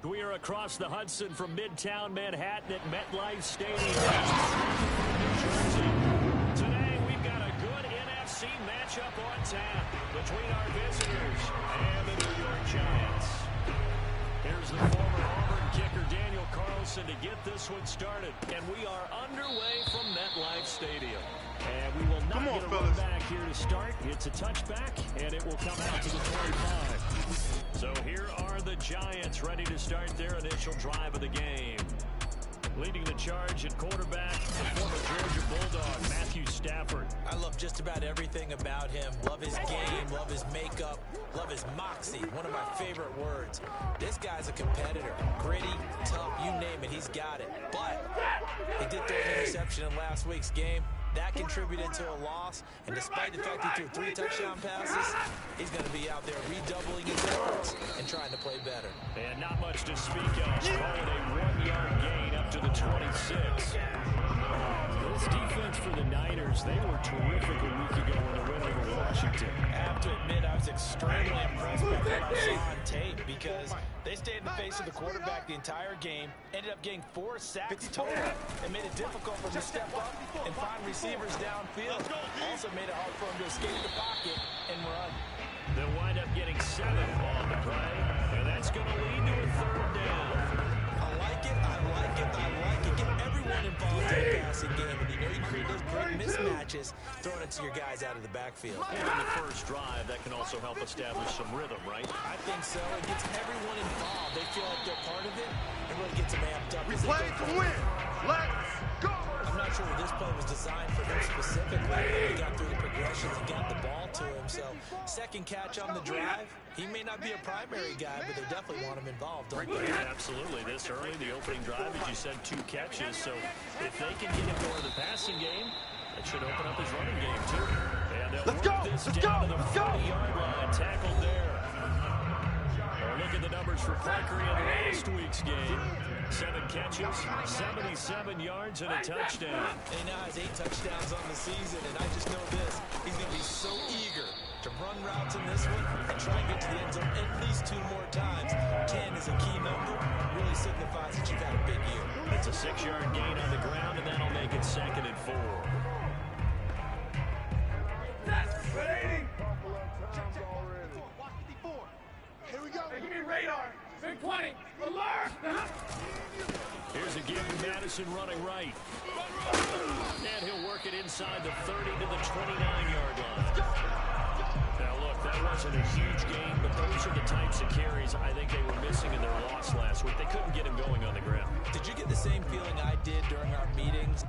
We are across the Hudson from Midtown Manhattan at MetLife Stadium. Today, we've got a good NFC matchup on tap between our visitors and the New York Giants. Here's the former Auburn kicker, Daniel Carlson, to get this one started. And we are underway from MetLife Stadium. And we will not get a run back here to start. It's a touchback, and it will come out to the 25. So here are the Giants ready to start their initial drive of the game. Leading the charge at quarterback, the former Georgia Bulldog, Matthew Stafford. I love just about everything about him. Love his game, love his makeup, love his moxie. One of my favorite words. This guy's a competitor. Gritty, tough, you name it, he's got it. But he did throw an interception in last week's game. That contributed to a loss, and despite the fact he threw 3 touchdown passes, he's going to be out there redoubling his efforts and trying to play better. And not much to speak of. Call it a 1-yard gain up to the 26. This defense for the Niners, they were terrific a week ago in the win over Washington. I have to admit, I was extremely impressed with what I saw on tape because they stayed in the face of the quarterback the entire game, ended up getting 4 sacks total, and made it difficult for him to step up and find receivers downfield. Also made it hard for him to escape the pocket and run. They'll wind up getting 7 on the play, and that's going to lead to a 3rd down. I like it, I like it, I like it. Get everyone involved in the passing game, and you know you create those great mismatches, throwing it to your guys out of the backfield. And in the first drive, that can also help establish some rhythm, right? I think so. It gets everyone involved. They feel like they're part of it. It really gets them amped up. We play to win. Let's go. I'm not sure this play was designed for him specifically. He got through the progressions and got the ball to him. So, second catch on the drive. He may not be a primary guy, but they definitely want him involved, don't they? Yeah, absolutely. This early, the opening drive, as you said, 2 catches. So, if they can get him more of the passing game, that should open up his running game, too. And they'll work this down to the 40-yard line. Tackled there. Look at the numbers for Parker in last week's game. 7 catches, 77 yards, and a touchdown. And he now has 8 touchdowns on the season, and I just know this. He's going to be so eager to run routes in this one and try and get to the end zone at least 2 more times. 10 is a key number. Really signifies that you've had a big year. It's a 6-yard gain on the ground, and that'll make it 2nd and 4. That's fading. Here we go. Hey, give me radar. Big 20. Alert. Here's a give to Madison running right. And he'll work it inside the 30 to the 29-yard line. Now, look, that wasn't a huge game, but those are the types of carries I think they were missing in their loss last week. They couldn't get him going on the ground. Did you get the same feeling I did during our meetings?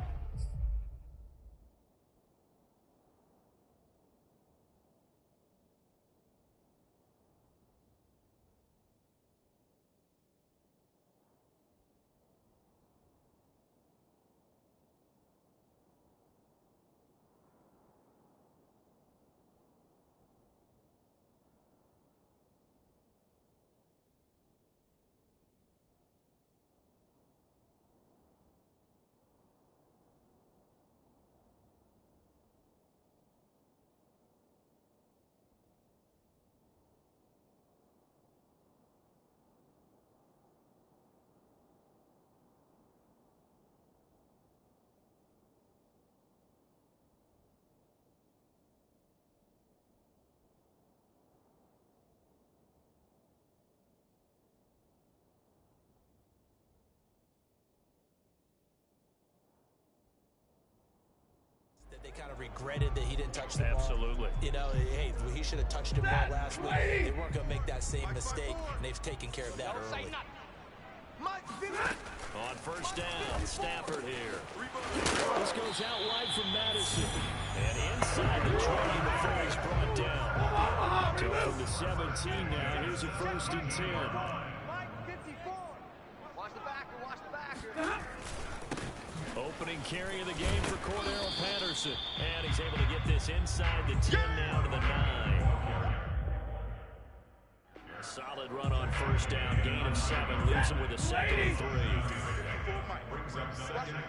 They kind of regretted that he didn't touch the ball. Absolutely. You know, hey, he should have touched him more last week. They weren't going to make that same mistake, and they've taken care of that early. On first down, Stafford here. This goes out wide from Madison. And inside the 20 before he's brought down. To from the 17 now. Here's a 1st and 10. Watch the backer. Opening carry of the game for Cordero Patterson. And he's able to get this inside the 10 now to the 9. Solid run on first down. Gain of 7. Leaves him with a 2nd and 3.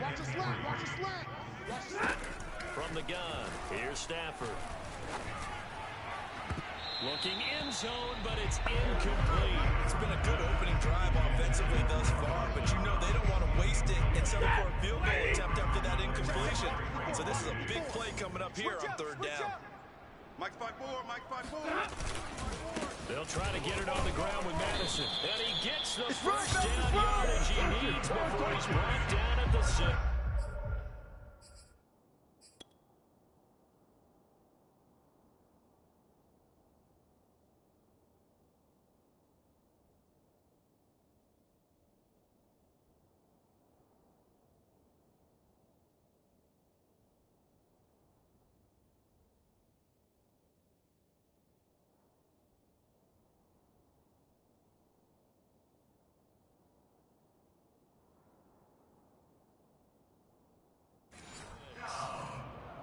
Watch the slant. From the gun, here's Stafford. Looking in zone, but it's incomplete. It's been a good opening drive offensively thus far, but you know they don't want to waste it and settle for a field goal attempt after that incompletion. So this is a big play coming up here on third down. Mike 5-4, Mike 5-4. They'll try to get it on the ground with Madison. And he gets the first down yardage he needs before he's brought down at the 6.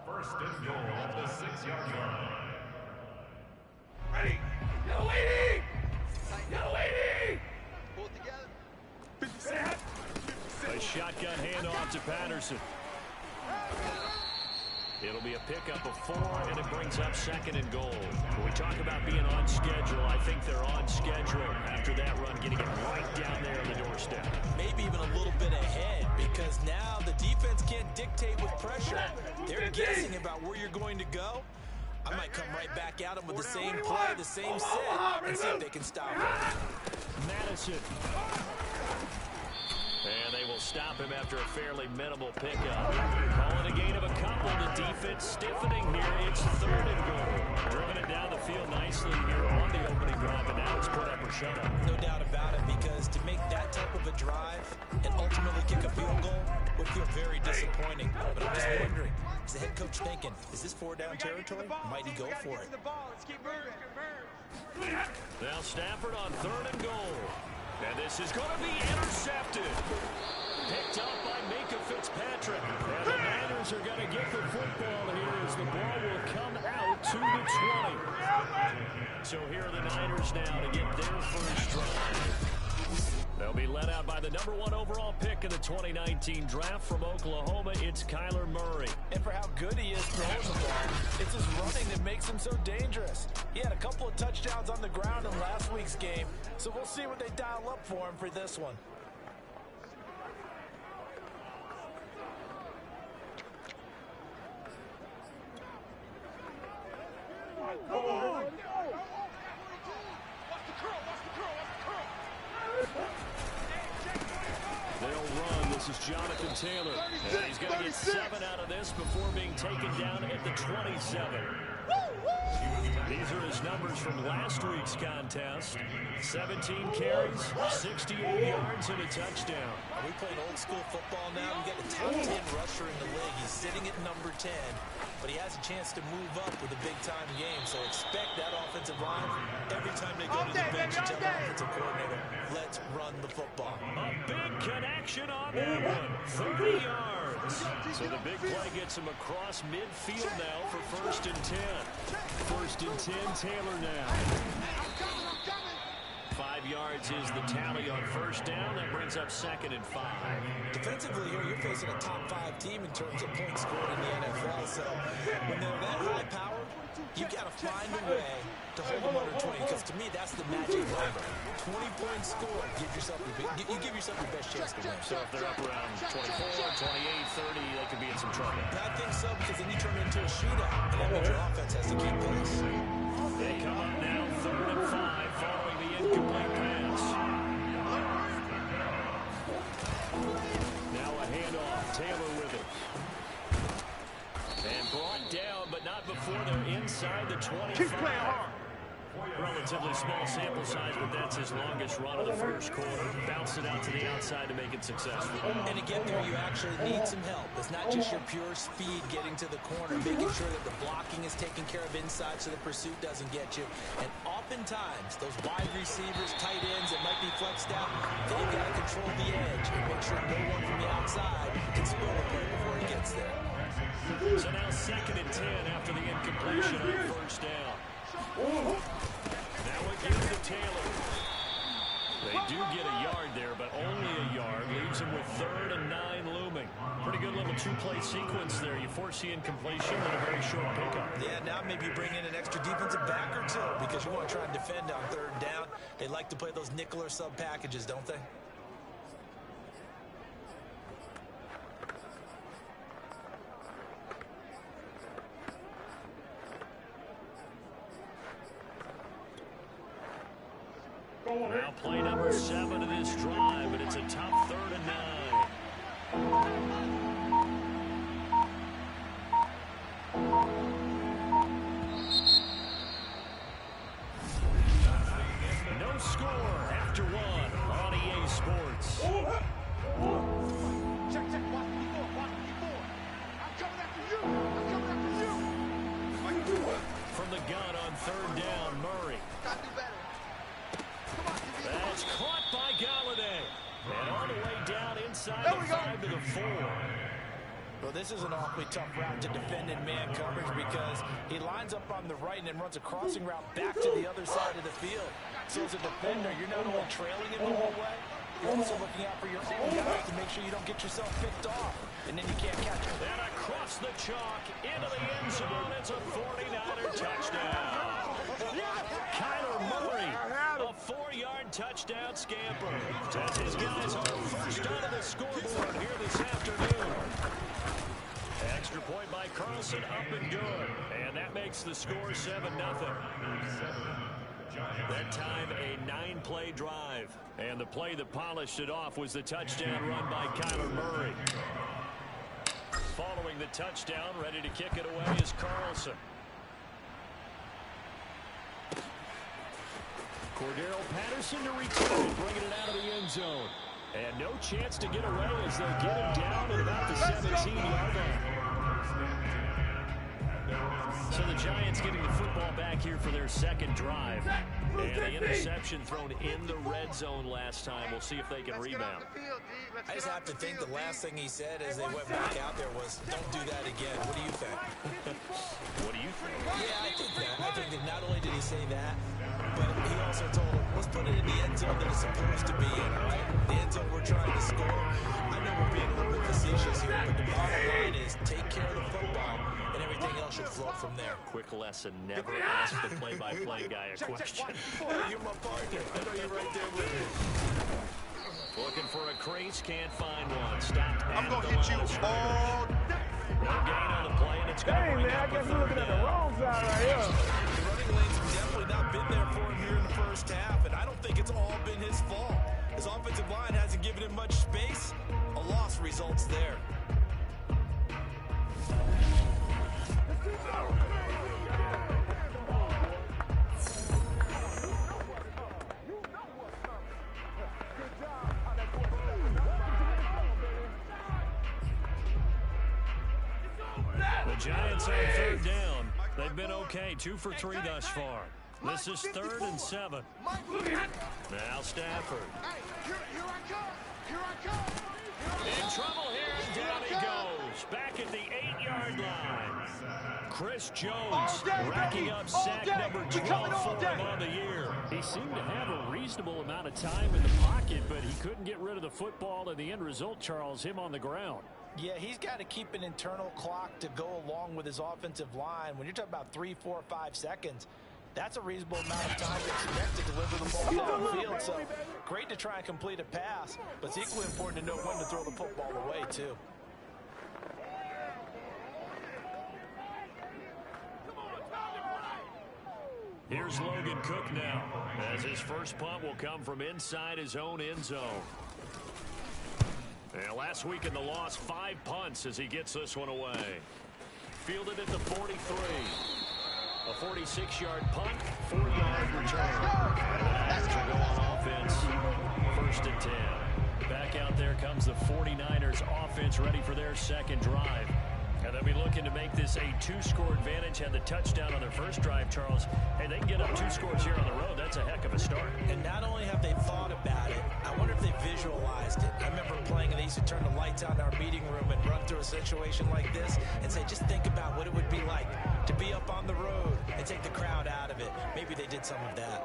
First and goal at the 6-yard line. Ready. No waiting. No waiting. Pull it together. A shotgun handoff to Patterson. It'll be a pickup of 4, and it brings up 2nd and goal. When we talk about being on schedule, I think they're on schedule after that run, getting it right down there on the doorstep. Maybe even a little bit ahead, because now the defense can't dictate with pressure. They're guessing about where you're going to go. I might come right back at them with the same play, the same set, and see if they can stop it. Madison. And they will stop him after a fairly minimal pickup. Calling a gain of a couple. The defense stiffening here. It's 3rd and goal. Driven it down the field nicely here on the opening drive, and now it's put up or shut up. No doubt about it, because to make that type of a drive and ultimately kick a field goal would feel very disappointing. But I'm just wondering, is the head coach thinking, is this 4-down territory? Might he go for it? Let's keep moving. Now Stafford on 3rd and goal. And this is going to be intercepted. Picked up by Minka Fitzpatrick. And the Niners are going to get the football here as the ball will come out to the 20. So here are the Niners now to get their first drive. They'll be led out by the number 1 overall pick in the 2019 draft from Oklahoma. It's Kyler Murray. And for how good he is throwing the ball, it's his running that makes him so dangerous. He had a couple of touchdowns on the ground in last week's game, so we'll see what they dial up for him for this one. They'll run. This is Jonathan Taylor. And he's going to get 7 out of this before being taken down at the 27. These are his numbers from last week's contest. 17 carries, 68 yards, and a touchdown. Are we playing old school football now? We got the top 10 rusher in the league. He's sitting at number 10, but he has a chance to move up with a big-time game. So expect that offensive line every time they go to the bench and tell the offensive coordinator, let's run the football. A big connection on that one. 30 yards. So the big play gets him across midfield now for 1st and 10. 1st and 10, Taylor now. 5 yards is the tally on 1st down. That brings up 2nd and 5. Defensively here, you're facing a top 5 team in terms of points scored in the NFL. So when they're that high powered, you got to find a way to hold them under 20. Because to me, that's the magic number. 20 points scored. Give yourself your best chance to win. So if they're up around 24, 28, 30, they could be in some trouble. I think so, because then you turn it into a shootout. And that means your offense has to keep pace. They come up now 3rd and 5 following the incomplete pass. Now a handoff. Taylor with it. And brought down, but not before they're inside the 25. Relatively small sample size, but that's his longest run of the 1st quarter. Bounce it out to the outside to make it successful. And to get there, you actually need some help. It's not just your pure speed getting to the corner, making sure that the blocking is taken care of inside so the pursuit doesn't get you. And oftentimes, those wide receivers, tight ends that might be flexed out, they've got to control the edge and make sure no one from the outside can spoil the play before he gets there. So now 2nd and 10 after the incompletion on 1st down. Now it gives to Taylor. They do get a yard there, but only a yard. Leaves him with 3rd and 9 looming. Pretty good little two-play sequence there. You force the incompletion and a very short pickup. Yeah, now maybe you bring in an extra defensive back or two because you want to try and defend on third down. They like to play those nickel or sub packages, don't they? Now play number 7 of this drive, and it's a top 3rd and 9. No score after 1 on EA Sports. Check. Watch me more. I'm coming after you. What you doing? From the gun on 3rd down, Murray. Gotta do better. Come on, give me the That's caught by Galladay. And all the way down inside There the we go. 5 to the 4. Well, this is an awfully tough route to defend in man coverage because he lines up on the right and then runs a crossing route back to the other side of the field. So as a defender, you're not only trailing him the whole way, you're also looking out for your own guys to make sure you don't get yourself picked off, and then you can't catch him. And across the chalk into the end zone. It's a 49er touchdown. Kyler Murray, a 4-yard touchdown scamper. As his guys are first onto the scoreboard here this afternoon. Extra point by Carlson, up and good. And that makes the score 7-0. That time a 9-play drive. And the play that polished it off was the touchdown run by Kyler Murray. Following the touchdown, ready to kick it away is Carlson. Cordero Patterson to return, bringing it out of the end zone. And no chance to get away as they get him down at about the 17-yard line. So the Giants getting the football back here for their second drive. And the interception thrown in the red zone last time. We'll see if they can rebound. I just have to think the last thing he said as they went back out there was, don't do that again. What do you think? What do you think? Yeah, I think that. I think that not only did he say that, but he also told him, let's put it in the end zone that it's supposed to be in, all right? The end zone we're trying to score. I know we're being a little bit facetious here, but the bottom line is take care of the football, and everything else should flow from there. Quick lesson, never ask the play-by-play guy a question. You're my partner. I know you're right there with me. Looking for a crease, can't find one. Stopped. I'm going to hit you all day. No gain on the play, and it's going to bring up a 3rd down. wrong side right here. The running lanes have definitely not been there for him here in the first half, and I don't think it's all been his fault. His offensive line hasn't given him much space. A loss results there. The Giants on 3rd down. They've been okay, 2 for 3 thus far. This is 3rd and 7. Now Stafford. Hey, here I come. In trouble here, and down he goes. Back at the 8-yard line. Chris Jones racking up sack number 12 for him on the year. He seemed to have a reasonable amount of time in the pocket, but he couldn't get rid of the football, and the end result, Charles, him on the ground. Yeah, he's got to keep an internal clock to go along with his offensive line. When you're talking about 3, 4, 5 seconds, that's a reasonable amount of time to expect to deliver the ball downfield. So great to try and complete a pass, but it's equally important to know when to throw the football away, too. Here's Logan Cook now, as his first punt will come from inside his own end zone. And last week in the loss, 5 punts as he gets this one away. Fielded at the 43. A 46-yard punt, 4-yard return. And to go on offense, 1st and 10. Back out there comes the 49ers offense ready for their second drive. And they'll be looking to make this a 2-score advantage. Had the touchdown on their first drive, Charles. Hey, they can get up 2 scores here on the road. That's a heck of a start. And not only have they thought about it, I wonder if they visualized it. I remember playing and they used to turn the lights out in our meeting room and run through a situation like this and say, just think about what it would be like to be up on the road and take the crowd out of it. Maybe they did some of that.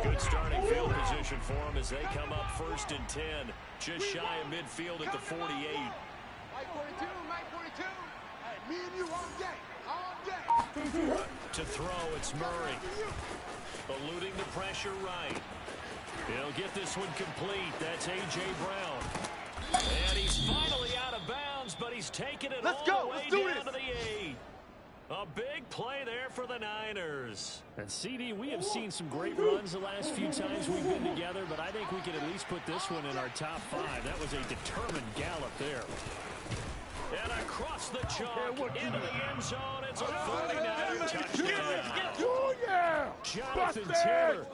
Good starting field position for them as they come up 1st and 10. Just shy of midfield at the 48. Mike 42, Mike 42. Hey, me and you all day. All day. To throw, it's Murray. Eluding the pressure right. He'll get this one complete. That's A.J. Brown. And he's finally out of bounds, but he's taken it all the way down to the 8. A big play there for the Niners. And CD, we have seen some great runs the last few times we've been together, but I think we could at least put this one in our top 5. That was a determined gallop there. And across the chalk into the end zone. It's a 49er touchdown. Oh, yeah. Jonathan Taylor,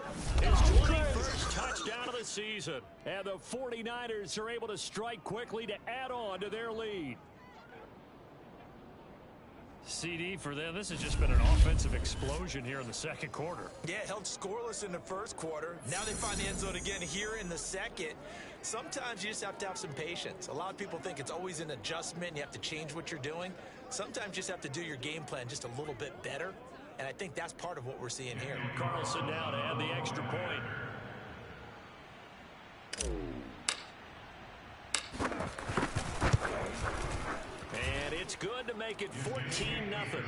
his 21st touchdown of the season. And the 49ers are able to strike quickly to add on to their lead. CD, for them, this has just been an offensive explosion here in the second quarter. Yeah, held scoreless in the first quarter. Now they find the end zone again here in the second. Sometimes you just have to have some patience. A lot of people think it's always an adjustment. You have to change what you're doing. Sometimes you just have to do your game plan just a little bit better. And I think that's part of what we're seeing here. Carlson now to add the extra point. And it's good to make it 14-0.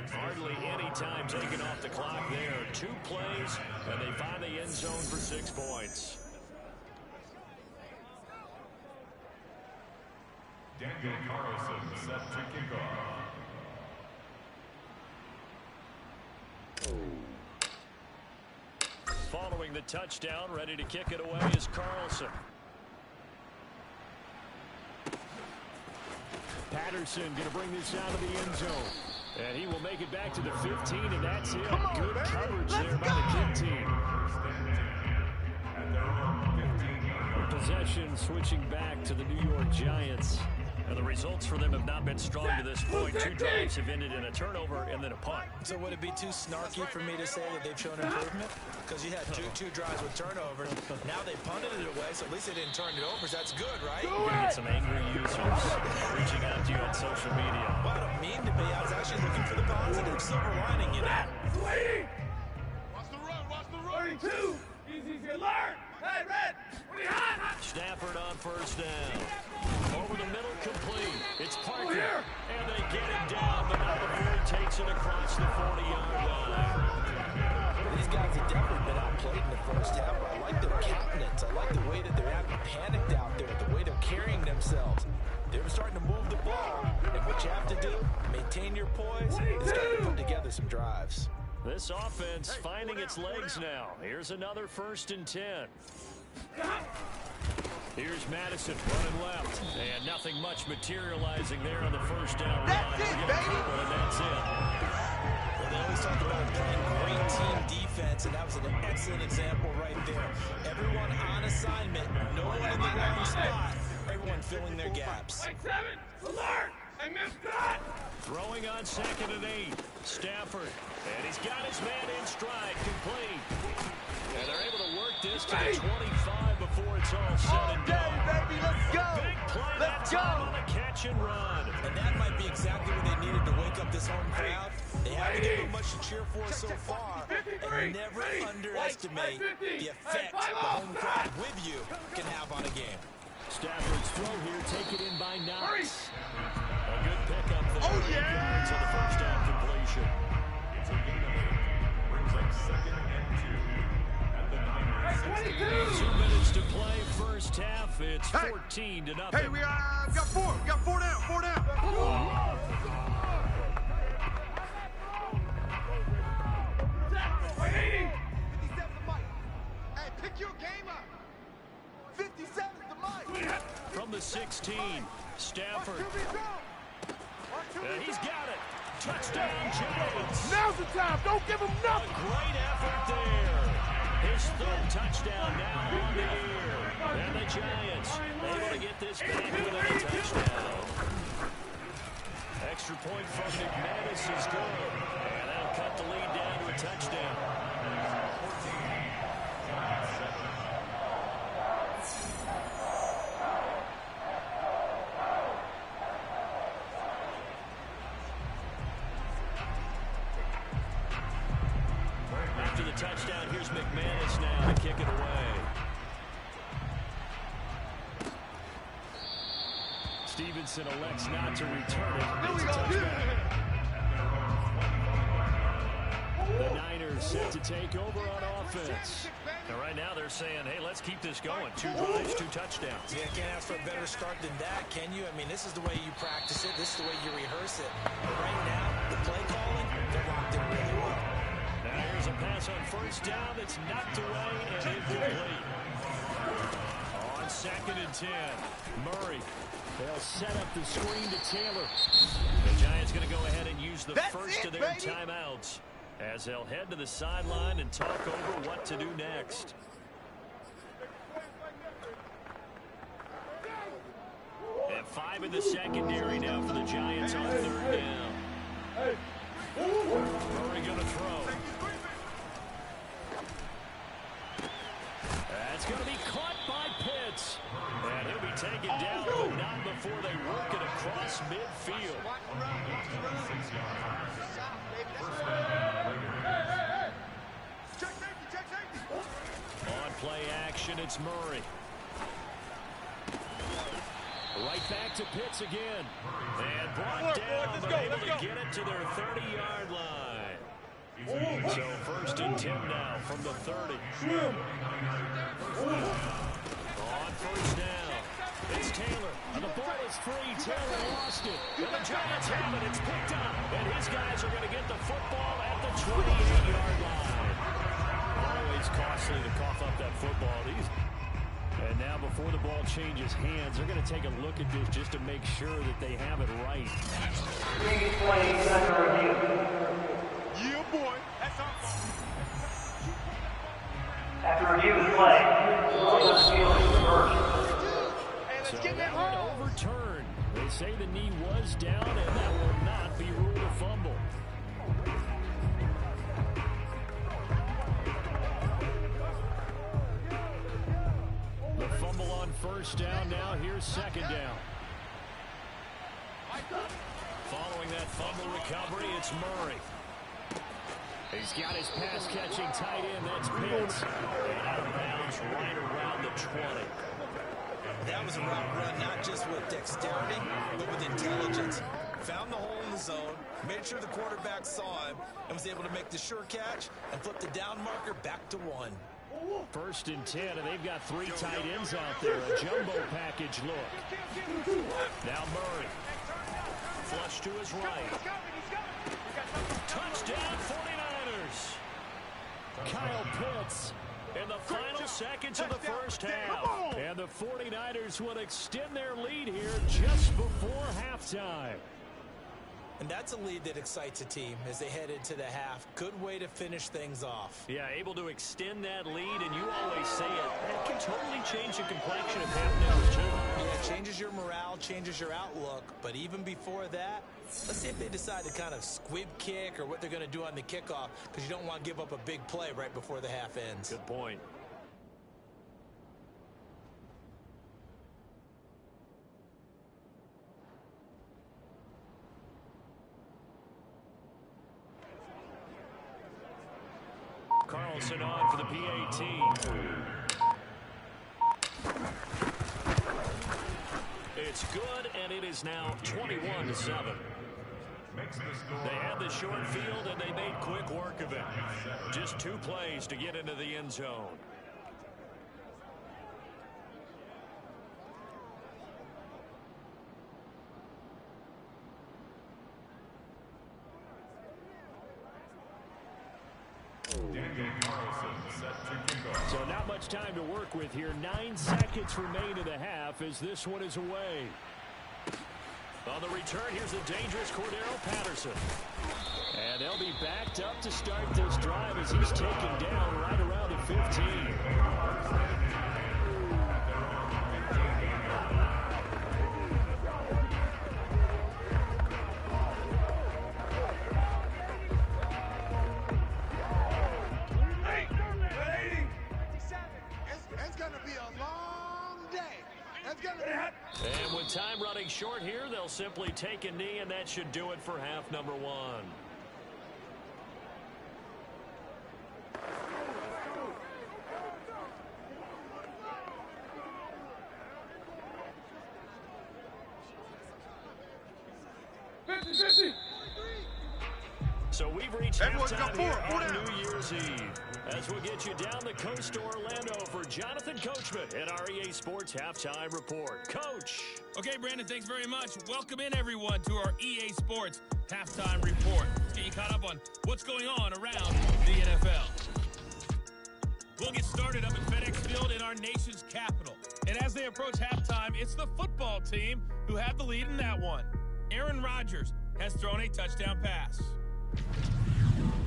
Hardly any time taken off the clock there. 2 plays, and they find the end zone for 6 points. Daniel Carlson set to kick off. Following the touchdown, ready to kick it away is Carlson. Patterson going to bring this out of the end zone. And he will make it back to the 15, and that's it. Good coverage there by the kick team. Possession switching back to the New York Giants. And the results for them have not been strong to this point. 2 drives have ended in a turnover and then a punt. So would it be too snarky for me to say that they've shown improvement? Because you had two drives with turnovers. Now they punted it away, so at least they didn't turn it over. So that's good, right? You're going to get some angry users reaching out to you on social media. Well, I don't mean to be. I was actually looking for the positive silver lining, you know. Watch the road, watch the road. 32. Easy to learn. Hey, Red. What are you hot? Stafford on 1st down. Over the middle, complete. It's Parker. And they get him down, but now the board takes it across the 40-yard line. These guys have definitely been outplayed in the first half, but I like their countenance. I like the way that they're acting panicked out there, the way they're carrying themselves. They're starting to move the ball, and what you have to do, maintain your poise, is start to put together some drives. This offense finding its legs now. Here's another 1st and 10. Here's Madison running left, and nothing much materializing there on the 1st down run. That's it, baby. And that's it. Well, they always talk about playing great team defense, and that was an excellent example right there. Everyone on assignment, no one in the wrong spot, everyone filling their gaps. Mike 7. Alert. I missed that. Throwing on 2nd and 8. Stafford, and he's got his man in stride, complete. And they're able to work this to the 25 before it's all said and done. baby, let's go. Big play that time on the catch and run. And that might be exactly what they needed to wake up this home crowd. They haven't given much to cheer for so far. And never underestimate the effect the home crowd with you can have on a game. Stafford's throw here taken in by Knox. A good pickup there. Oh, yeah. To the 1st down completion. It's a gain of 8. Brings up 2nd and 2. At the Niners. 2 minutes to play, 1st half. It's 14-0. Hey, we got 4. We got 4 down. 4 down. Hey, pick your game up. 57's the mic. From the 16, Stafford. And he's got it. Touchdown, Giants. Now's the time. Don't give him A nothing. great effort there. His 3rd touchdown now on the year. And the Giants able to get this back within a touchdown. Extra point from McManus is good. And that'll cut the lead down to a touchdown. touchdown. Here's McManus now to kick it away. Stevenson elects not to return it. It's a touchback. The Niners set to take over on offense. And right now they're saying, hey, let's keep this going. 2 drives, 2 touchdowns. Yeah, can't ask for a better start than that, can you? I mean, this is the way you practice it. This is the way you rehearse it. But right now, the play calling, they're locked in really well. Now here's a pass on first down that's knocked away and incomplete. On 2nd and 10, Murray. They'll set up the screen to Taylor. The Giants going to go ahead and use the first of their timeouts as they'll head to the sideline and talk over what to do next. And 5 in the secondary now for the Giants on 3rd down. Murray going to throw. That's going to be caught by Pitts. And he'll be taken down, but not before they work it across midfield. On play action, it's Murray. Right back to Pitts again. And brought down, but able to get it to their 30-yard line. So 1st and 10 now from the 30. On 1st down, it's Taylor. And the ball is free. Taylor lost it. And the Giants have it. It's picked up. And his guys are going to get the football at the 28-yard line. Always costly to cough up that football. And now before the ball changes hands, they're going to take a look at this just to make sure that they have it right. 3 plays under review. Yeah, boy. That's our fault. After review of play, Williams field is reversed. Hey, let's So get that that one home. overturned. They say the knee was down, and that will not be ruled a fumble. The fumble on 1st down. Now here's 2nd down. Following that fumble recovery, it's Murray. He's got his pass-catching tight end. That's Pitts. And out of bounds right around the 20. That was a route run, not just with dexterity, but with intelligence. Found the hole in the zone, made sure the quarterback saw him, and was able to make the sure catch and flip the down marker back to 1. 1st and 10, and they've got 3 tight ends out there. A jumbo package look. Now Murray. Flush to his right. Touchdown 49ers. Kyle Pitts in the final seconds of the 1st half. And the 49ers will extend their lead here just before halftime. And that's a lead that excites a team as they head into the half. Good way to finish things off. Yeah, able to extend that lead, and you always say it, that can totally change the complexion of half number 2. Yeah, it changes your morale, changes your outlook. But even before that, let's see if they decide to kind of squib kick or what they're going to do on the kickoff, because you don't want to give up a big play right before the half ends. Good point. Carlson on for the PAT. It's good, and it is now 21-7. They had the short field, and they made quick work of it. Just 2 plays to get into the end zone. So not much time to work with here. 9 seconds remain in the half as this one is away. On the return, here's the dangerous Cordero Patterson. And they'll be backed up to start this drive as he's taken down right around the 15. And with time running short here, they'll simply take a knee, and that should do it for half number 1. So we've reached Everyone's halftime got here four. on New Year's Eve. As we'll get you down the coast to Orlando for Jonathan Coachman at our EA Sports Halftime Report. Coach. Okay, Brandon, thanks very much. Welcome in, everyone, to our EA Sports Halftime Report. Get you caught up on what's going on around the NFL. We'll get started up at FedEx Field in our nation's capital. And as they approach halftime, it's the football team who have the lead in that one. Aaron Rodgers has thrown a touchdown pass.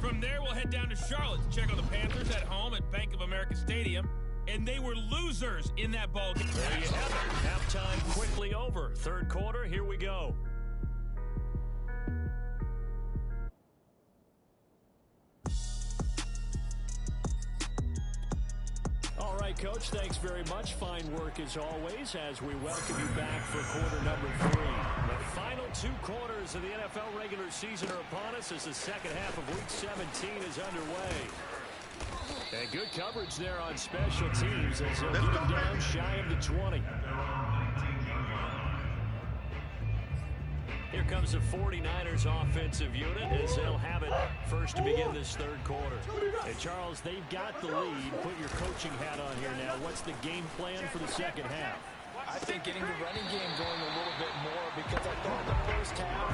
From there, we'll head down to Charlotte to check on the Panthers at home at Bank of America Stadium. And they were losers in that ball game. There you have it. Halftime quickly over. Third quarter, here we go. All right, Coach, thanks very much. Fine work as always as we welcome you back for quarter number 3. The final 2 quarters of the NFL regular season are upon us as the second half of Week 17 is underway. And good coverage there on special teams as they'll get him down shy of the 20. Here comes the 49ers offensive unit as they'll have it first to begin this third quarter. And Charles, they've got the lead. Put your coaching hat on here now. What's the game plan for the second half? I think getting the running game going a little bit more because I thought in the first half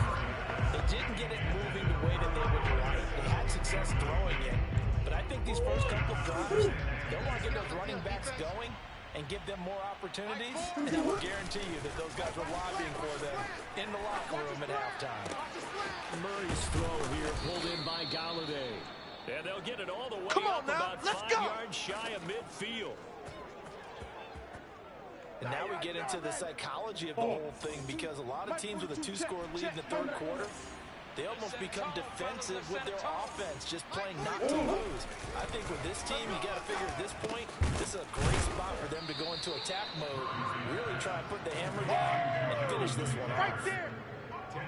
they didn't get it moving the way that they would like. They had success throwing it. But I think these first couple of drives, they'll want to get those running backs going and give them more opportunities, and I will guarantee you that those guys were lobbying for them in the locker room at halftime. Murray's throw here pulled in by Galladay. And they'll get it all the way up now, about let's 5 go. yards shy of midfield. And now we get into the psychology of the whole thing because a lot of teams with a 2-score lead in the third quarter, they almost become defensive with their offense, just playing not to lose. I think with this team, you got to figure at this point, this is a great spot for them to go into attack mode, really try and put the hammer down and finish this one off.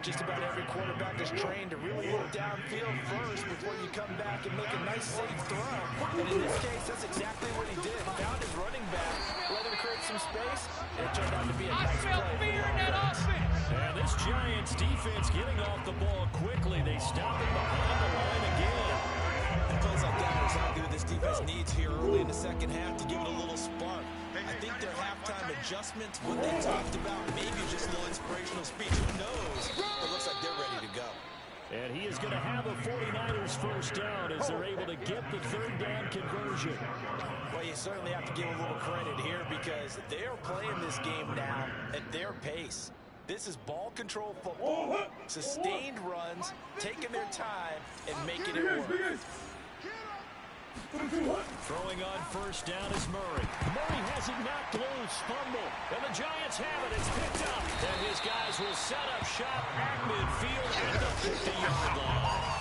Just about every quarterback is trained to really look downfield first before you come back and make a nice, safe throw. And in this case, that's exactly what he did. Found his running back, let him create some space, and it turned out to be a nice play. And this Giants defense getting off the ball quickly. They stop it behind the line again. And plays like that are exactly what this defense needs here early in the second half to give it a little spark. I think their halftime adjustments, what they talked about, maybe just a little inspirational speech. Who knows? It looks like they're ready to go. And he is going to have a 49ers first down as they're able to get the third down conversion. Well, you certainly have to give a little credit here because they are playing this game now at their pace. This is ball control football. Sustained runs, taking their time, and making it work. Throwing on first down is Murray. Murray has it knocked loose, fumble, and the Giants have it. It's picked up, and his guys will set up shop at midfield at the 50-yard line.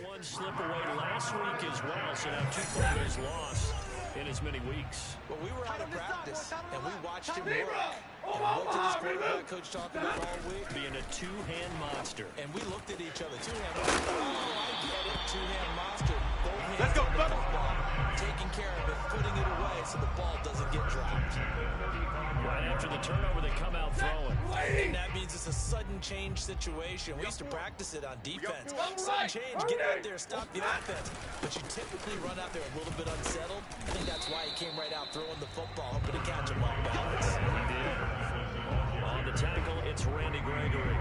One slip away last week as well, so now 2 players lost in as many weeks. Well, we were out of practice, and we watched him work. And what did his quarterback coach talk about all week? Being a two-hand monster. And we looked at each other. Two-hand monster. Oh, I get it. Two-hand monster. Both hands Let's go, on the brother. football. Taking care of it, putting it away so the ball doesn't get dropped. Right after the turnover, they come out throwing. And that means it's a sudden change situation. We used to practice it on defense. Sudden change, get out there, stop the offense. But you typically run out there a little bit unsettled. I think that's why he came right out throwing the football, hoping to catch him off balance. On the tackle, it's Randy Gregory.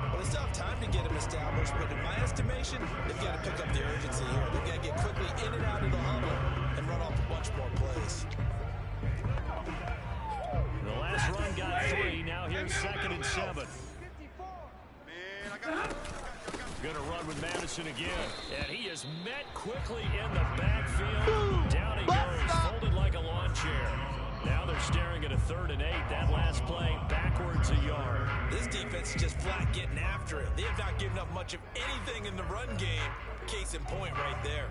Well, they still have time to get him established, but in my estimation, they've got to pick up the urgency here. They've got to get quickly in and out of the huddle and run off a bunch more plays. The last run got 3. Now here's 2nd and 7. Going to run with Madison again. And he is met quickly in the backfield. Down he goes, folded like a lawn chair. Now they're staring at a 3rd and 8. That last play backwards a yard. This defense is just flat getting after it. They have not given up much of anything in the run game. Case in point right there.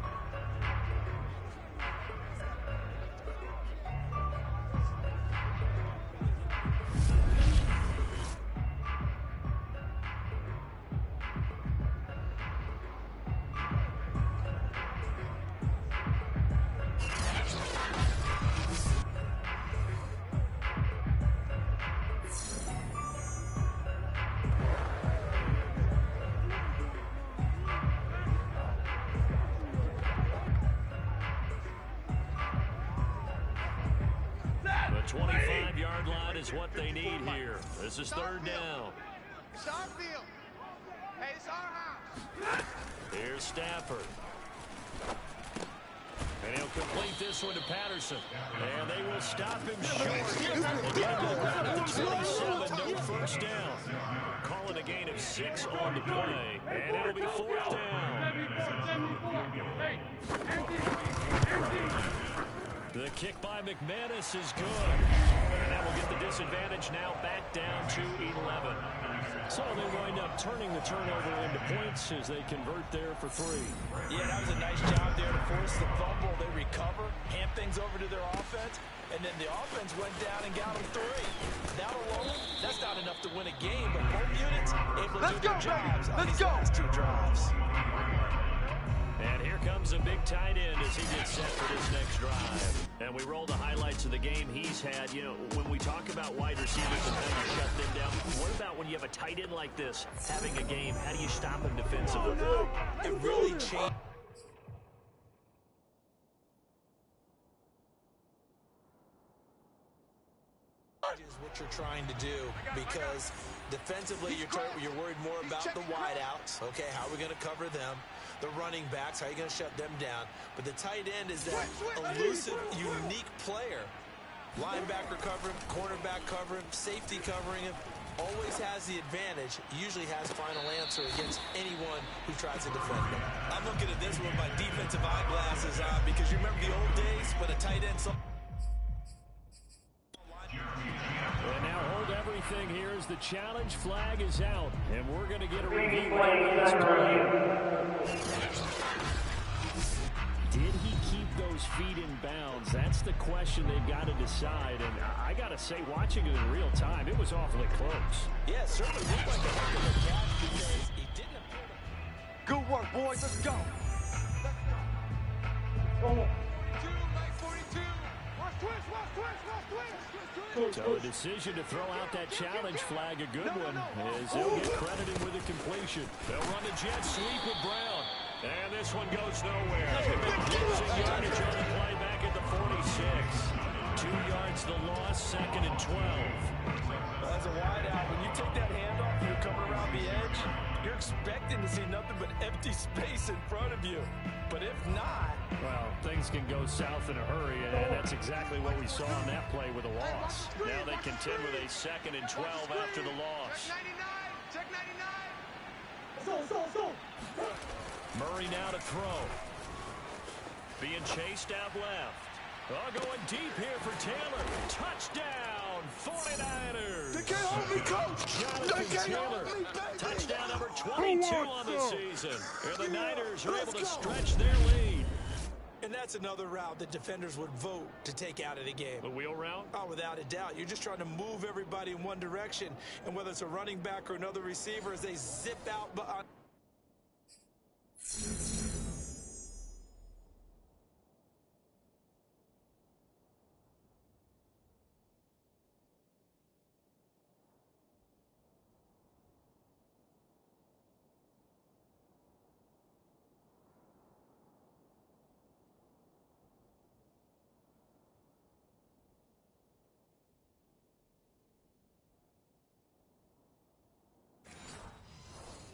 is what they need here. This is third down. It's our field. Hey, it's our house. Here's Stafford. And he'll complete this one to Patterson. And they will stop him short. And get him around at the 27, no first down. Calling a gain of 6 on the play. And it'll be fourth down. The kick by McManus is good. And that will get the disadvantage now back down to 11. So they wind up turning the turnover into points as they convert there for 3. Yeah, that was a nice job there to force the fumble. They recover, hand things over to their offense, and then the offense went down and got them 3. That alone, that's not enough to win a game, but both units able to do their jobs on these last 2 drives. And here comes a big tight end as he gets set for this next drive. And we roll the highlights of the game he's had. You know, when we talk about wide receivers and how you shut them down, what about when you have a tight end like this having a game? How do you stop him defensively? It really changed. Is what you're trying to do, because defensively you're worried more about the wideouts. Okay, how are we going to cover them? The running backs, how are you going to shut them down? But the tight end is that elusive, unique player. Linebacker covering, cornerback covering, safety covering him. Always has the advantage. Usually has final answer against anyone who tries to defend him. I'm looking at this with my defensive eyeglasses on, because you remember the old days when a tight end... And now hold everything here as the challenge flag is out. And we're going to get a Bringing review play of this play. Did he keep those feet in bounds? That's the question they've got to decide. And I got to say, watching it in real time, it was awfully close. Yeah, certainly looked like a heck of a catch, because he didn't appear to... Good work, boys. Let's go. So a decision to throw out that challenge flag, a good one, as they'll get credited with a completion. They'll run the jet sweep with Brown. And this one goes nowhere. Losing yardage on the play back at the 46. 2 yards the loss, 2nd and 12. As a wideout, when you take that handoff, you're coming around the edge, you're expecting to see nothing but empty space in front of you. But if not... Well, things can go south in a hurry, and that's exactly what we saw on that play with a loss. Now they contend with a 2nd and 12 after the loss. Check 99. Murray now to throw. Being chased out left. Oh, going deep here for Taylor. Touchdown, 49ers. They can't hold me, coach. They can't hold me, baby. Touchdown number 22 on the season. And the Niners are able to stretch their lead. And that's another route that defenders would vote to take out of the game. The wheel route? Oh, without a doubt. You're just trying to move everybody in one direction. And whether it's a running back or another receiver, as they zip out behind...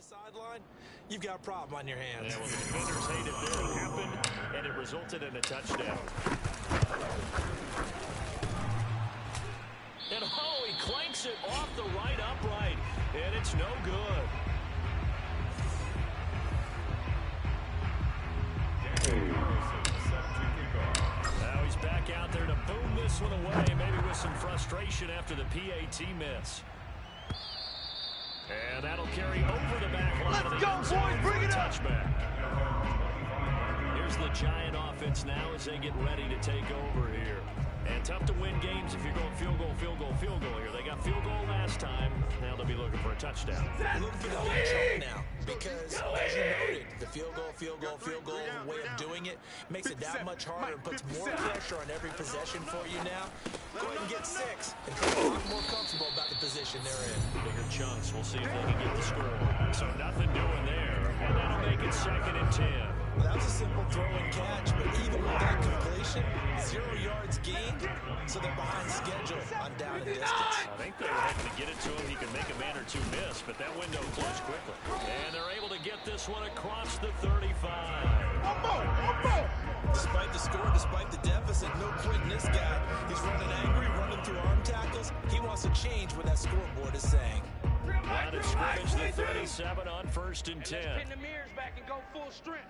sideline, you've got a problem on your hands. Yeah, well, the defenders hated there. It happened, and it resulted in a touchdown. And oh, he clanks it off the right upright, and it's no good. Now he's back out there to boom this one away, maybe with some frustration after the PAT miss. And that'll carry over the back line of the end zone for a touchback. Here's the Giant offense now as they get ready to take over here. And tough to win games if you're going field goal, field goal, field goal here. They got field goal last time. Now they'll be looking for a touchdown. Looking for the lead choke now, because, as you noted, the field goal, field goal, field goal way of doing it makes it that much harder and puts more pressure on every possession for you now. Go ahead and get 6 and feel a lot more comfortable about the position they're in. Bigger chunks. We'll see if they can get the score. So nothing doing there. And that'll make it 2nd and 10. Well, that was a simple throw and catch, but even with that completion, 0 yards gained, so they're behind schedule on down and distance. I think they were hoping to get it to him. He could make a man or two miss, but that window closed quickly. And they're able to get this one across the 35. One more. Despite the score, despite the deficit, no quitting this guy. He's running angry, running through arm tackles. He wants to change what that scoreboard is saying. Line of scrimmage, the 37 on 1st and 10. Pin the mirrors back and go full strength.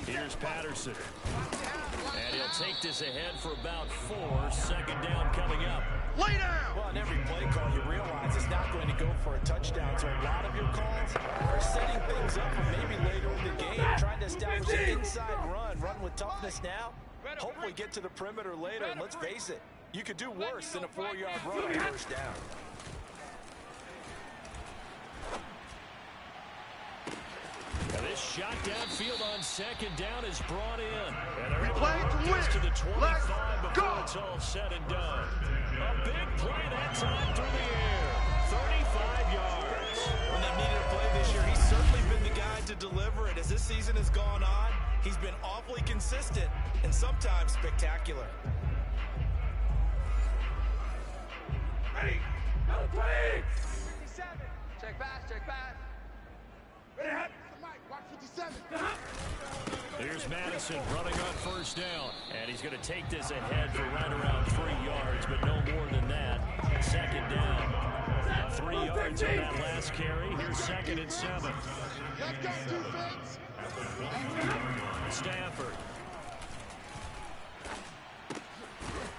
Here's Patterson. And he'll take this ahead for about 4. 2nd down coming up. Lay down. Well, in every play call, you realize it's not going to go for a touchdown. So a lot of your calls are setting things up for maybe later in the game, trying to establish an inside run with toughness now. Hopefully get to the perimeter later, and let's face it, you could do worse than a 4-yard run on 1st down. Now this shot downfield on 2nd down is brought in. And they're able playing to to work this win. to the 25 Let's before go. it's all said and done. A big play that time through the air. 35 yards. When they needed a play this year, he's certainly been the guy to deliver it. As this season has gone on, he's been awfully consistent and sometimes spectacular. Ready. 57. Check pass. Ready, hot. Mike, watch 57. Here's Madison running on 1st down. And he's going to take this ahead for right around 3 yards, but no more than that. 2nd down. 3 yards on that last carry. Here's 2nd and 7. Let's go, defense. Stafford.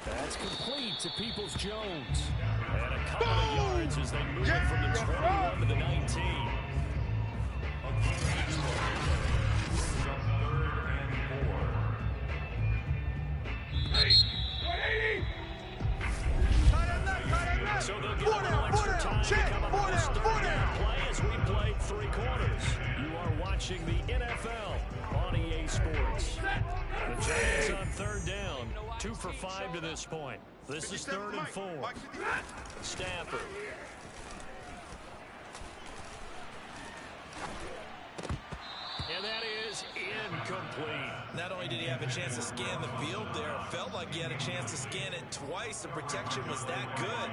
That's complete to Peoples-Jones. And a couple of yards as they move it from the 21 to the 19. So they'll get a little extra time to come up with this 3rd down play as we play 3 quarters. You are watching the NFL on EA Sports. The Giants on 3rd down, 2 for 5 to this point. This is 3rd and 4. Stafford. And that is incomplete. Not only did he have a chance to scan the field there, it felt like he had a chance to scan it twice. The protection was that good.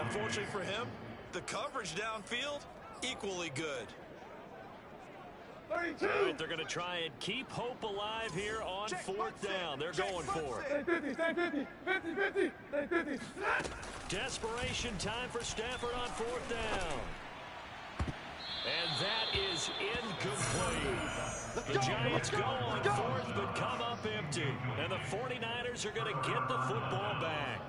Unfortunately for him, the coverage downfield, equally good. 32. All right, they're going to try and keep hope alive here on 4th down. They're going for it. 50. Desperation time for Stafford on 4th down. And that is incomplete. The Giants go on 4th, but come up empty. And the 49ers are going to get the football back.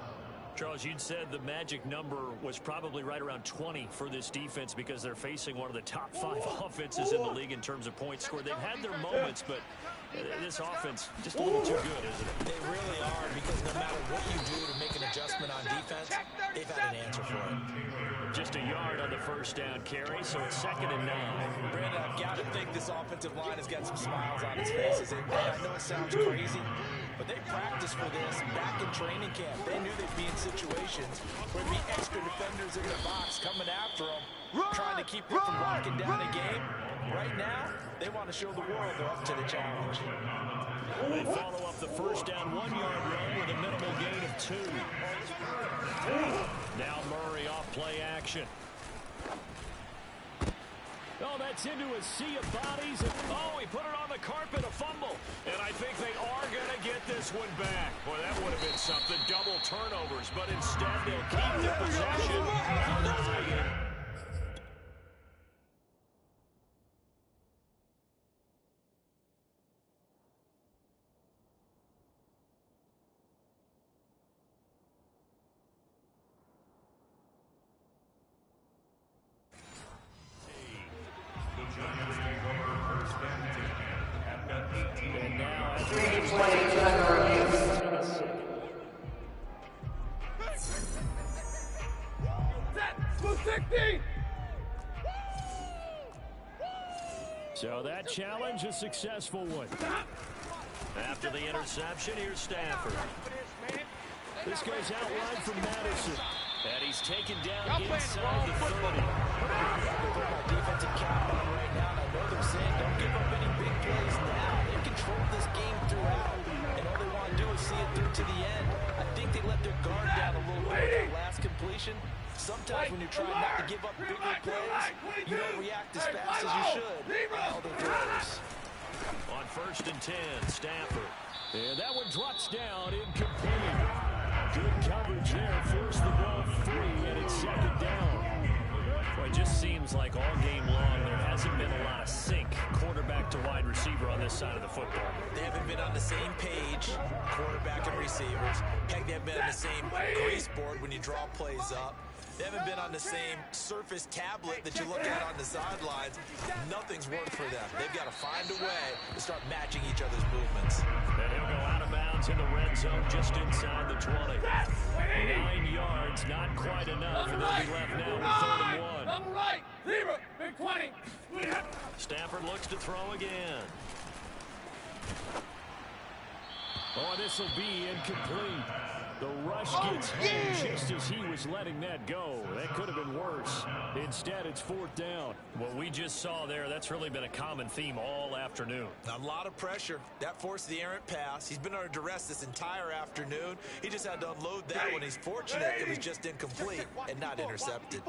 Charles, you'd said the magic number was probably right around 20 for this defense because they're facing one of the top 5 offenses in the league in terms of points scored. They've had their moments, but this offense just a little too good, isn't it? They really are, because no matter what you do to make an adjustment on defense, they've had an answer for it. Just a yard on the 1st down carry, so it's 2nd and 9. Brandon, I've got to think this offensive line has got some smiles on its faces. And I know it sounds crazy, but they practiced for this back in training camp. They knew they'd be in situations where there'd be extra defenders in the box coming after them, trying to keep them from locking down a game. Right now, they want to show the world they're up to the challenge. They follow up the 1st down 1-yard run with a minimal gain of 2. Now Murray off play action. Oh, that's into a sea of bodies. And, he put it on the carpet, a fumble. And I think they are going to get this one back. Boy, that would have been something. Double turnovers, but instead they'll keep the possession. So that challenge, a successful one. After the interception, here's Stafford. This goes out wide from Madison. And he's taken down inside the 30. Put my defensive cap on right now, and I know they're saying don't give up any big you're trying not to give up bigger plays, you don't react as fast as you should on all the throws. On 1st and 10, Stafford. And that one drops down, incomplete. Good coverage there, forced the ball free, and it's 2nd down. Well, it just seems like all game long there hasn't been a lot of sync quarterback to wide receiver on this side of the football. They haven't been on the same page, quarterback and receivers. Heck, they haven't been on the same grease board when you draw plays up. They haven't been on the same surface tablet that you look at on the sidelines. Nothing's worked for them. They've got to find a way to start matching each other's movements. And he'll go out of bounds in the red zone just inside the 20. 9 yards, not quite enough, and they'll be left now with 3rd and 1. Double right, zero, big 20. Stafford looks to throw again. Oh, this will be incomplete. The rush gets home just as he was letting that go. That could have been worse. Instead, it's 4th down. What we just saw there, that's really been a common theme all afternoon. A lot of pressure. That forced the errant pass. He's been under duress this entire afternoon. He just had to unload that one. He's fortunate it was just incomplete and not intercepted.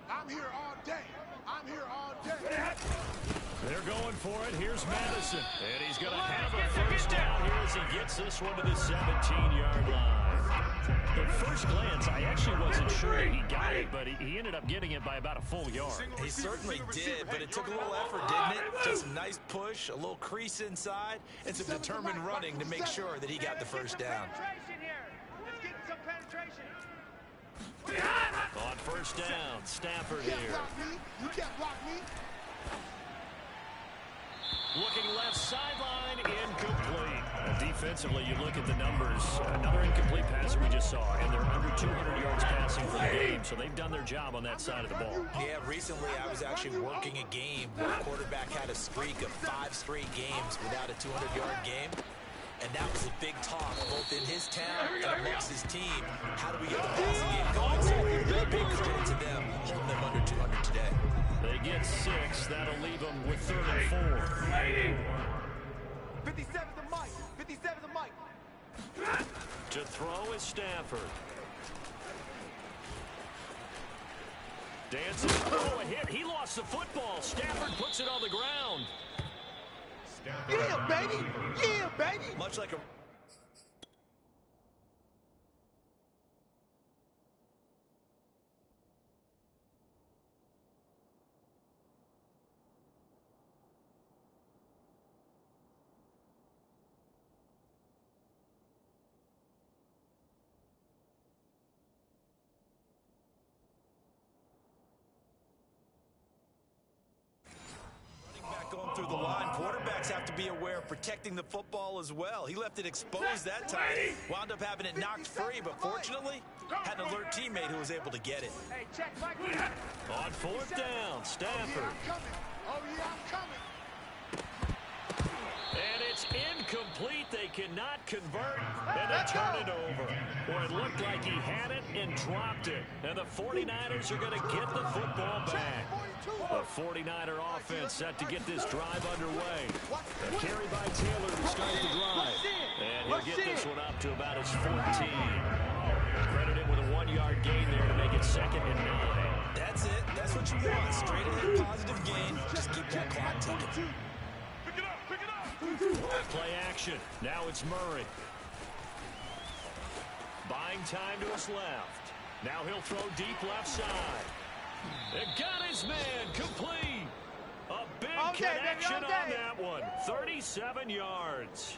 I'm here all day. I'm here all day. They're going for it. Here's Madison. And he's going to have a 1st down here as he gets this one to the 17-yard line. At first glance, I actually wasn't sure he got it, but he ended up getting it by about a full yard. He certainly did, but it took a little effort, didn't it? Just a nice push, a little crease inside, and some determined running to make sure that he got the 1st down. Let's get some penetration. On 1st down, Stafford here. You can't block me. Looking left sideline, incomplete. Defensively, you look at the numbers. Another incomplete passer we just saw, and they're under 200 yards passing for the game, so they've done their job on that side of the ball. Yeah, recently I was actually working a game where a quarterback had a streak of 5 straight games without a 200-yard game. And that was a big talk, both in his town and amongst his team. How do we get the passing game going? So really big credit to them, holding them under 200 today. They get 6. That'll leave them with 3rd and 4. 57 to Mike. 57 to Mike. To throw is Stafford. Dances. Oh, a hit. He lost the football. Stafford puts it on the ground. Yeah, baby. Yeah, baby. Much like a... Going through the line, quarterbacks have to be aware of protecting the football as well. He left it exposed that time, wound up having it knocked free, but fortunately had an alert teammate who was able to get it. Hey, check Mike. On 4th down, Stafford. Oh, yeah, I'm coming. And it's incomplete. They cannot convert, and they turn it over. Or it looked like he had it and dropped it. And the 49ers are going to get the football back. A 49er offense set to get this drive underway. A carry by Taylor to start the drive. And he'll get this one up to about his 14. Credit him with a 1-yard gain there to make it 2nd and 9. That's it. That's what you want. Straight ahead positive gain. Just keep that clock ticking. Play action. Now it's Murray. Buying time to his left. Now he'll throw deep left side. It got his man complete. A big connection on that one. 37 yards.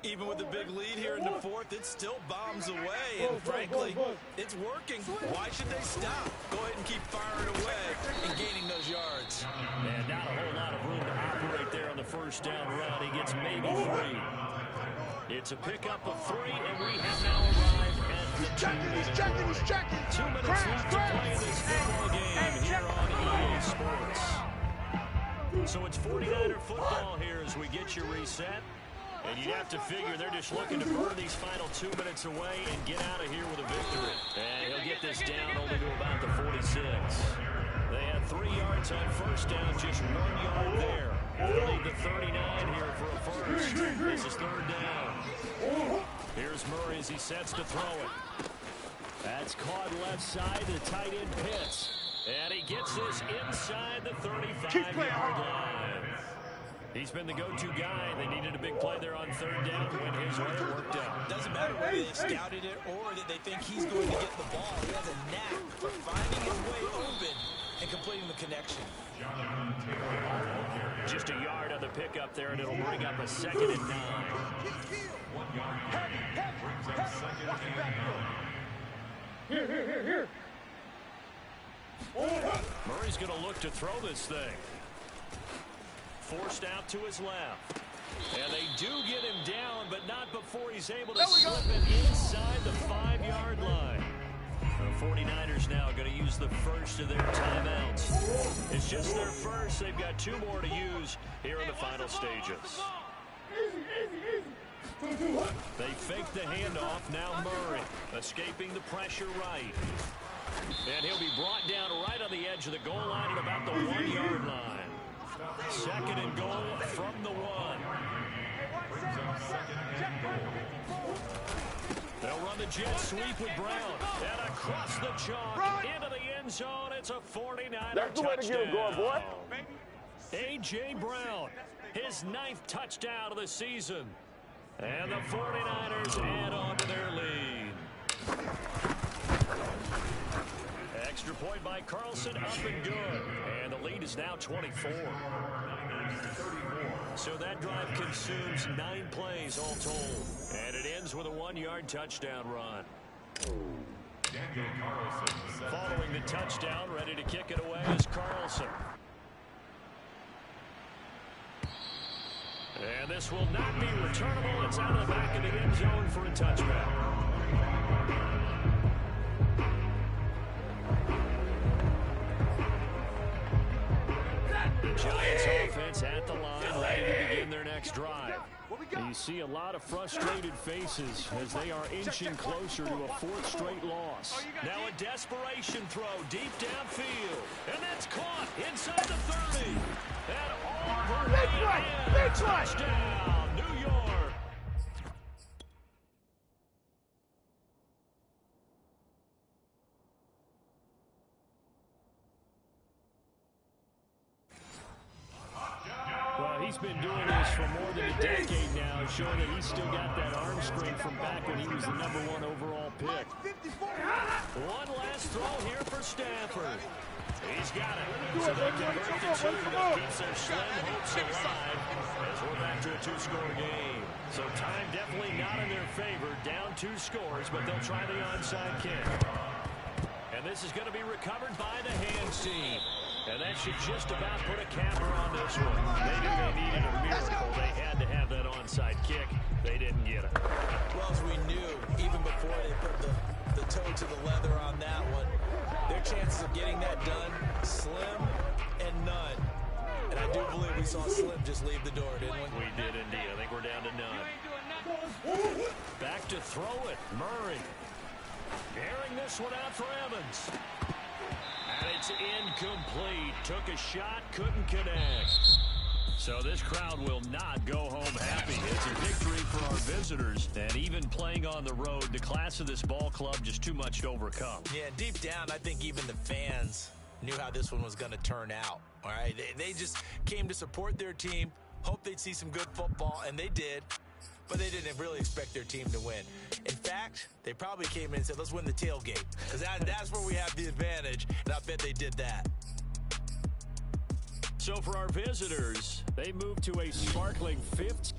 Even with a big lead here in the 4th, it still bombs away. And frankly, it's working. Why should they stop? Go ahead and keep firing away and gaining those yards. And not a whole lot of room to operate there on the 1st down run. He gets maybe 3. It's a pickup of 3, and we have now arrived at the 2-minute. 2 minutes left to play in this football game here on EA Sports. So it's 49er football here as we get your reset. And you'd have to figure they're just looking to burn these final 2 minutes away and get out of here with a victory. And he'll get this down only to about the 46. They had 3 yards on 1st down, just 1 yard there. They'll need the 39 here for a first. This is 3rd down. Here's Murray as he sets to throw it. That's caught left side. The tight end Pitts. And he gets this inside the 35-yard line. He's been the go-to guy. They needed a big play there on third down when his way worked out. Doesn't matter whether they scouted it or that they think he's going to get the ball. He has a knack for finding his way open and completing the connection. Just a yard on the pickup there, and it'll bring up a 2nd and 9. 1 yard gain brings up 2nd and 9. Here. Murray's going to look to throw this thing. Forced out to his left. And they do get him down, but not before he's able to slip it inside the 5-yard line. The 49ers now going to use the first of their timeouts. It's just their first. They've got 2 more to use here in the final stages. They fake the handoff. Now Murray escaping the pressure right. And he'll be brought down right on the edge of the goal line at about the 1-yard line. 2nd and goal from the 1. They'll run the jet sweep with Brown. And across the chalk into the end zone. It's a 49er touchdown. A.J. Brown, his 9th touchdown of the season. And the 49ers add on to their lead. Extra point by Carlson, up and good. And the lead is now 24. So that drive consumes 9 plays all told. And it ends with a 1-yard touchdown run. Following the touchdown, ready to kick it away is Carlson. And this will not be returnable. It's out of the back of the end zone for a touchback. The Giants offense at the line, ready to begin their next drive. And you see a lot of frustrated faces as they are inching closer to a 4th straight loss. Now a desperation throw deep downfield. And that's caught inside the 30. And all the way in. Touchdown, New York. He's been doing this for more than a decade now, showing that he's still got that arm strength from back when he was the #1 overall pick. One last throw here for Stafford. He's got it. So they convert the 2. That keeps their slim hopes alive as we're back to a 2-score game. So time definitely not in their favor. Down 2 scores, but they'll try the onside kick. And this is going to be recovered by the hands team. And that should just about put a capper on this one. They knew they needed a miracle. They had to have that onside kick. They didn't get it. Well, as we knew, even before they put the toe to the leather on that one, their chances of getting that done, slim and none. And I do believe we saw Slim just leave the door, didn't we? We did indeed. I think we're down to none. Back to throw it. Murray. Airing this one out for Evans. And it's incomplete. Took a shot, couldn't connect. So this crowd will not go home happy. It's a victory for our visitors. And even playing on the road, the class of this ball club just too much to overcome. Yeah, deep down, I think even the fans knew how this one was going to turn out. All right, they just came to support their team, hoped they'd see some good football, and they did. But they didn't really expect their team to win. In fact, they probably came in and said, let's win the tailgate. Because that's where we have the advantage, and I bet they did that. So for our visitors, they move to a sparkling 5th.